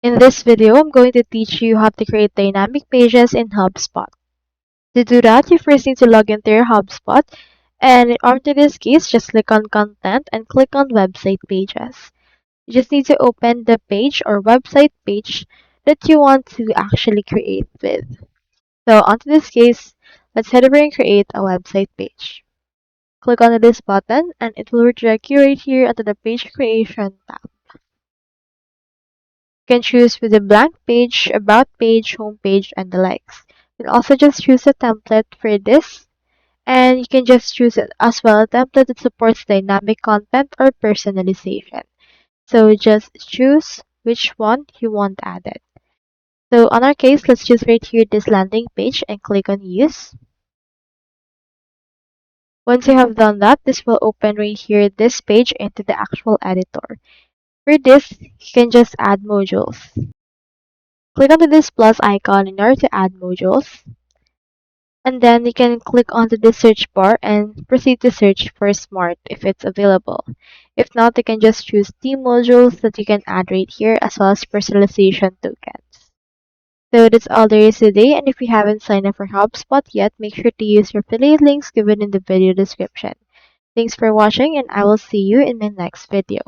In this video, I'm going to teach you how to create dynamic pages in HubSpot. To do that, you first need to log into your HubSpot, and in this case, just click on Content and click on Website Pages. You just need to open the page or website page that you want to actually create with. So onto this case, let's head over and create a website page. Click on this button and it will redirect you right here onto the Page Creation tab. You can choose with the blank page, about page, home page, and the likes. You can also just choose a template for this, and you can just choose it as well a template that supports dynamic content or personalization. So just choose which one you want added. So on our case, let's choose right here this landing page and click on use. Once you have done that, this will open right here this page into the actual editor. For this, you can just add modules. Click onto this plus icon in order to add modules. And then you can click onto the search bar and proceed to search for Smart if it's available. If not, you can just choose the modules that you can add right here as well as personalization tokens. So that's all there is today, and if you haven't signed up for HubSpot yet, make sure to use your affiliate links given in the video description. Thanks for watching, and I will see you in my next video.